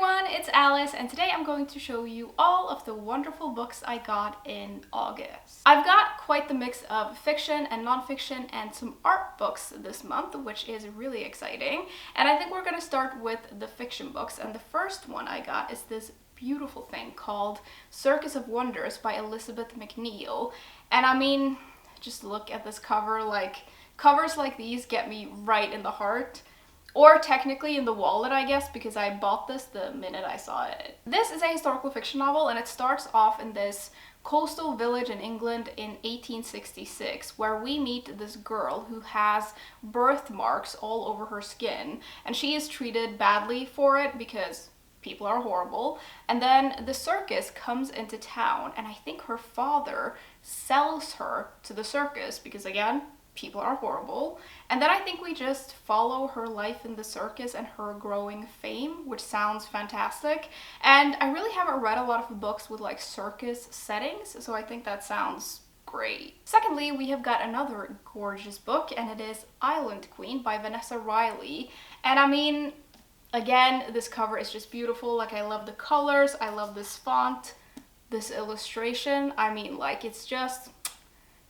everyone, it's Alice, and today I'm going to show you all of the wonderful books I got in August. I've got quite the mix of fiction and nonfiction and some art books this month, which is really exciting. And I think we're going to start with the fiction books, and the first one I got is this beautiful thing called Circus of Wonders by Elizabeth McNeil. And I mean, just look at this cover, covers like these get me right in the heart. Or technically in the wallet, I guess, because I bought this the minute I saw it. This is a historical fiction novel, and it starts off in this coastal village in England in 1866, where we meet this girl who has birthmarks all over her skin, and she is treated badly for it because people are horrible. And then the circus comes into town, and I think her father sells her to the circus because, again, people are horrible. And then I think we just follow her life in the circus and her growing fame, which sounds fantastic. And I really haven't read a lot of books with like circus settings, so I think that sounds great. Secondly, we have got another gorgeous book, and it is Island Queen by Vanessa Riley. And I mean, again, this cover is just beautiful. Like, I love the colors, I love this font, this illustration. I mean, like, it's just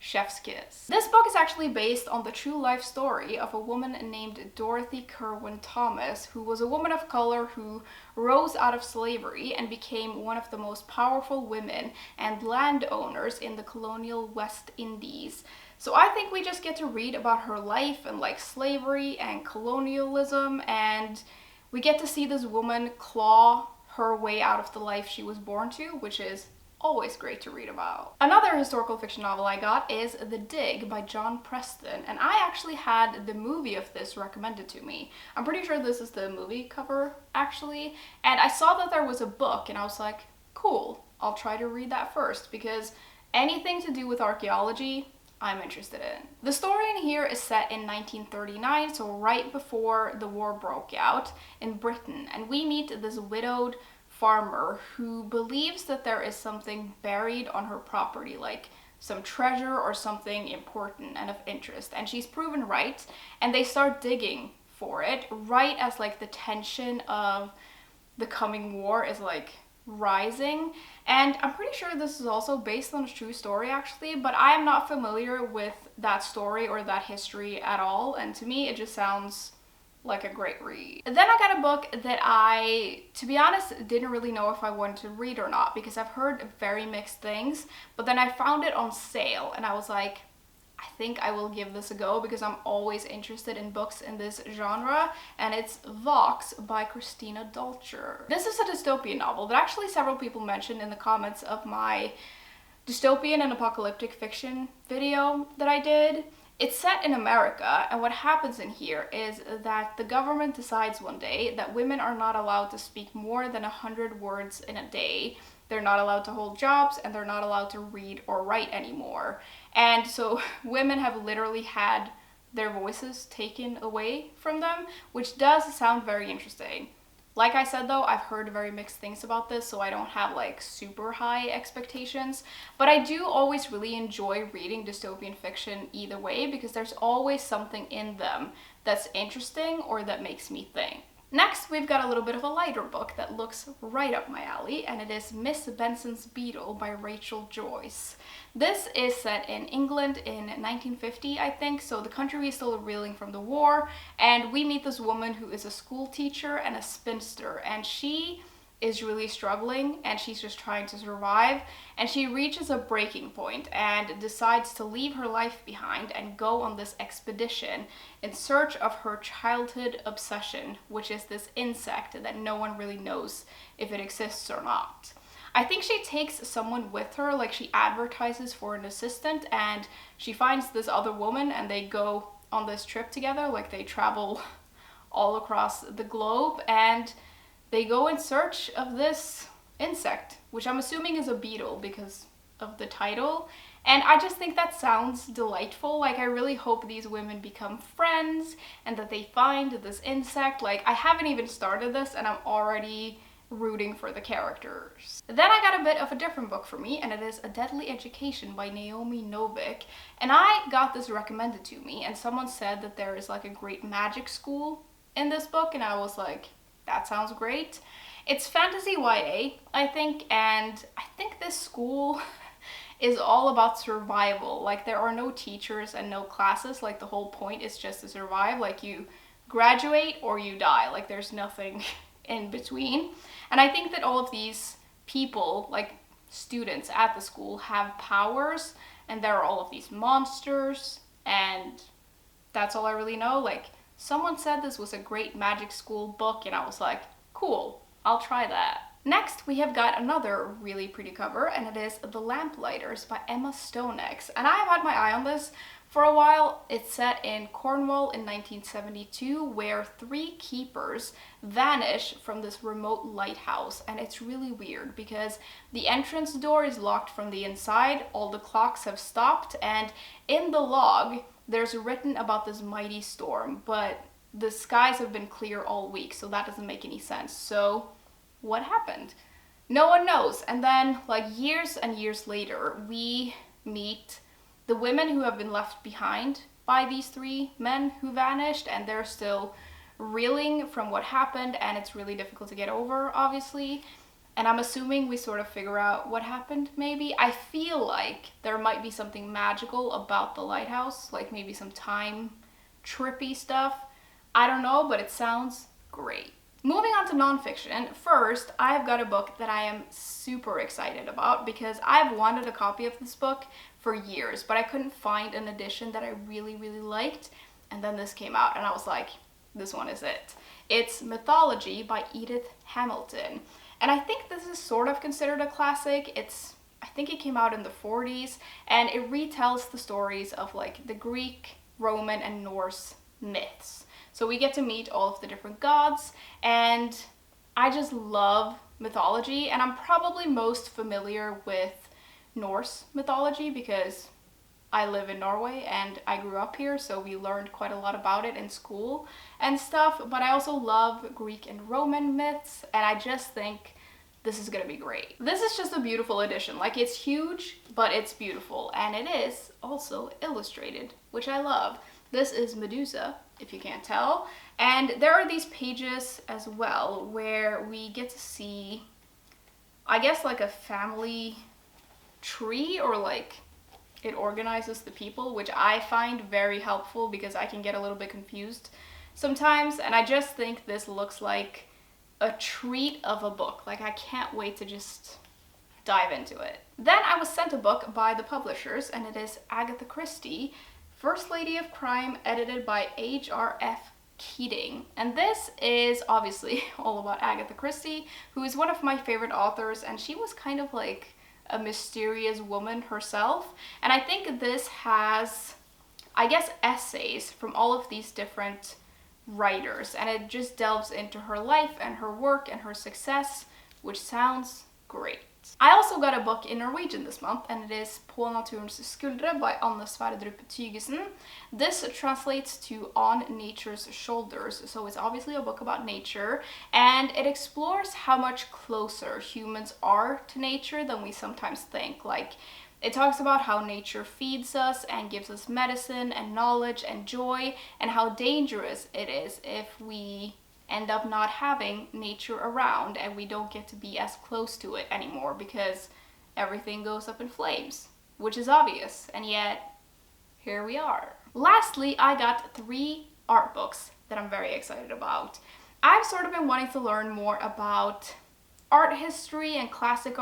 chef's kiss. This book is actually based on the true life story of a woman named Dorothy Kirwan Thomas, who was a woman of color who rose out of slavery and became one of the most powerful women and landowners in the colonial West Indies. So I think we just get to read about her life and like slavery and colonialism, and we get to see this woman claw her way out of the life she was born to, which is always great to read about. Another historical fiction novel I got is The Dig by John Preston, and I actually had the movie of this recommended to me. I'm pretty sure this is the movie cover, actually, and I saw that there was a book, and I was like, cool, I'll try to read that first, because anything to do with archaeology, I'm interested in. The story in here is set in 1939, so right before the war broke out in Britain, and we meet this widowed farmer who believes that there is something buried on her property, like some treasure or something important and of interest, and she's proven right, and they start digging for it right as like the tension of the coming war is like rising. And I'm pretty sure this is also based on a true story actually, but I am not familiar with that story or that history at all, and to me it just sounds like a great read. Then I got a book that I, to be honest, didn't really know if I wanted to read or not, because I've heard very mixed things, but then I found it on sale and I was like, I think I will give this a go because I'm always interested in books in this genre, and it's Vox by Christina Dolcher. This is a dystopian novel that actually several people mentioned in the comments of my dystopian and apocalyptic fiction video that I did. It's set in America, and what happens in here is that the government decides one day that women are not allowed to speak more than 100 words in a day. They're not allowed to hold jobs, and they're not allowed to read or write anymore. And so women have literally had their voices taken away from them, which does sound very interesting. Like I said though, I've heard very mixed things about this, so I don't have like super high expectations, but I do always really enjoy reading dystopian fiction either way, because there's always something in them that's interesting or that makes me think. Next, we've got a little bit of a lighter book that looks right up my alley, and it is Miss Benson's Beetle by Rachel Joyce. This is set in England in 1950, I think, so the country is still reeling from the war, and we meet this woman who is a school teacher and a spinster, and she is really struggling, and she's just trying to survive, and she reaches a breaking point and decides to leave her life behind and go on this expedition in search of her childhood obsession, which is this insect that no one really knows if it exists or not. I think she takes someone with her, like she advertises for an assistant, and she finds this other woman and they go on this trip together, like they travel all across the globe, and they go in search of this insect, which I'm assuming is a beetle because of the title. And I just think that sounds delightful. Like, I really hope these women become friends and that they find this insect. Like, I haven't even started this and I'm already rooting for the characters. Then I got a bit of a different book for me, and it is A Deadly Education by Naomi Novik. And I got this recommended to me, and someone said that there is like a great magic school in this book, and I was like, that sounds great. It's fantasy YA, I think, and I think this school is all about survival. Like, there are no teachers and no classes. Like, the whole point is just to survive. Like, you graduate or you die. Like, there's nothing in between. And I think that all of these people, like students at the school, have powers, and there are all of these monsters, and that's all I really know. Like, someone said this was a great magic school book, and I was like, cool, I'll try that. Next, we have got another really pretty cover, and it is The Lamplighters by Emma Stonex. And I have had my eye on this for a while. It's set in Cornwall in 1972, where 3 keepers vanish from this remote lighthouse. And it's really weird because the entrance door is locked from the inside, all the clocks have stopped, and in the log, there's written about this mighty storm, but the skies have been clear all week, so that doesn't make any sense. So what happened? No one knows. And then, like, years and years later, we meet the women who have been left behind by these 3 men who vanished, and they're still reeling from what happened, and it's really difficult to get over, obviously. And I'm assuming we sort of figure out what happened, maybe. I feel like there might be something magical about the lighthouse, like maybe some time trippy stuff. I don't know, but it sounds great. Moving on to nonfiction, first, I've got a book that I am super excited about because I've wanted a copy of this book for years, but I couldn't find an edition that I really, really liked. And then this came out and I was like, this one is it. It's Mythology by Edith Hamilton. And I think this is sort of considered a classic. I think it came out in the 40s, and it retells the stories of like the Greek, Roman, and Norse myths. So we get to meet all of the different gods, and I just love mythology, and I'm probably most familiar with Norse mythology because I live in Norway and I grew up here, so we learned quite a lot about it in school and stuff, but I also love Greek and Roman myths, and I just think this is gonna be great. This is just a beautiful edition. Like, it's huge, but it's beautiful, and it is also illustrated, which I love. This is Medusa, if you can't tell, and there are these pages as well where we get to see, I guess, like a family tree, or like it organizes the people, which I find very helpful because I can get a little bit confused sometimes, and I just think this looks like a treat of a book. Like, I can't wait to just dive into it. Then I was sent a book by the publishers, and it is Agatha Christie, First Lady of Crime, edited by H.R.F. Keating. And this is obviously all about Agatha Christie, who is one of my favorite authors, and she was kind of like a mysterious woman herself. And I think this has, I guess, essays from all of these different writers, and it just delves into her life and her work and her success, which sounds great. I also got a book in Norwegian this month, and it is På naturens skuldre by Anne Sverdrup Tygesen. This translates to On Nature's Shoulders, so it's obviously a book about nature, and it explores how much closer humans are to nature than we sometimes think. Like, it talks about how nature feeds us and gives us medicine and knowledge and joy, and how dangerous it is if we end up not having nature around and we don't get to be as close to it anymore because everything goes up in flames, which is obvious, and yet here we are. Lastly, I got 3 art books that I'm very excited about. I've sort of been wanting to learn more about art history and classic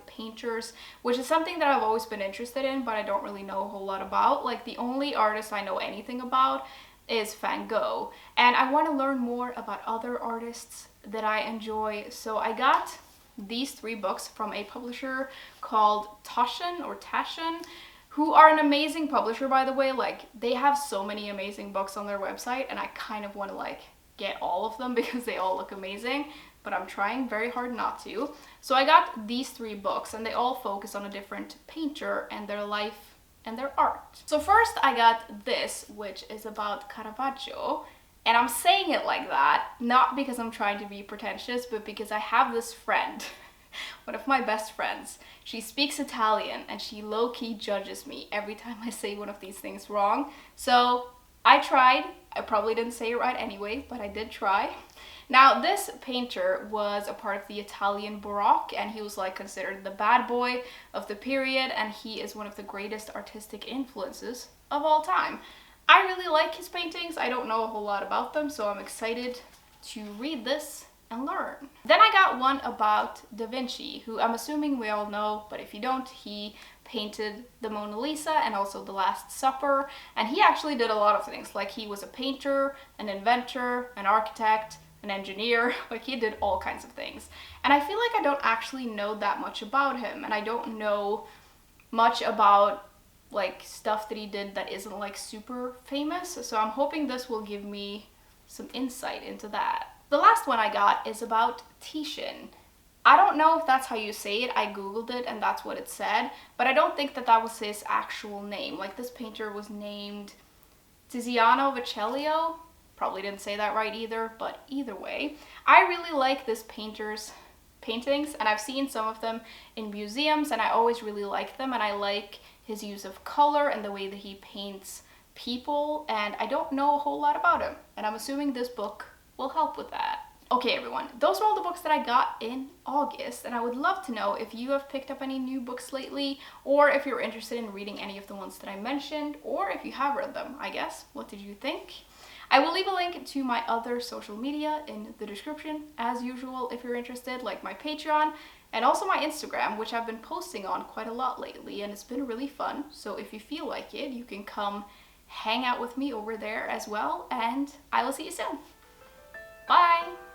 painters, which is something that I've always been interested in, but I don't really know a whole lot about. Like, the only artist I know anything about is Van Gogh, and I want to learn more about other artists that I enjoy. So I got these 3 books from a publisher called Taschen, who are an amazing publisher, by the way. Like, they have so many amazing books on their website, and I kind of want to like get all of them because they all look amazing, but I'm trying very hard not to. So I got these 3 books, and they all focus on a different painter and their life and their art. So first I got this, which is about Caravaggio, and I'm saying it like that not because I'm trying to be pretentious, but because I have this friend, one of my best friends. She speaks Italian, and she low-key judges me every time I say one of these things wrong. So I tried. I probably didn't say it right anyway, but I did try. Now, this painter was a part of the Italian Baroque, and he was like considered the bad boy of the period, and he is one of the greatest artistic influences of all time. I really like his paintings. I don't know a whole lot about them, so I'm excited to read this and learn. Then I got one about Da Vinci, who I'm assuming we all know, but if you don't, he painted the Mona Lisa and also the Last Supper, and he actually did a lot of things. Like, he was a painter, an inventor, an architect, an engineer. Like, he did all kinds of things. And I feel like I don't actually know that much about him, and I don't know much about like stuff that he did that isn't like super famous, so I'm hoping this will give me some insight into that. The last one I got is about Titian. I don't know if that's how you say it. I googled it and that's what it said, but I don't think that that was his actual name. Like, this painter was named Tiziano Vecellio. Probably didn't say that right either, but either way, I really like this painter's paintings, and I've seen some of them in museums, and I always really like them, and I like his use of color and the way that he paints people, and I don't know a whole lot about him, and I'm assuming this book will help with that. Okay everyone, those are all the books that I got in August, and I would love to know if you have picked up any new books lately, or if you're interested in reading any of the ones that I mentioned, or if you have read them, I guess. What did you think? I will leave a link to my other social media in the description, as usual, if you're interested, like my Patreon, and also my Instagram, which I've been posting on quite a lot lately, and it's been really fun. So if you feel like it, you can come hang out with me over there as well, and I will see you soon. Bye!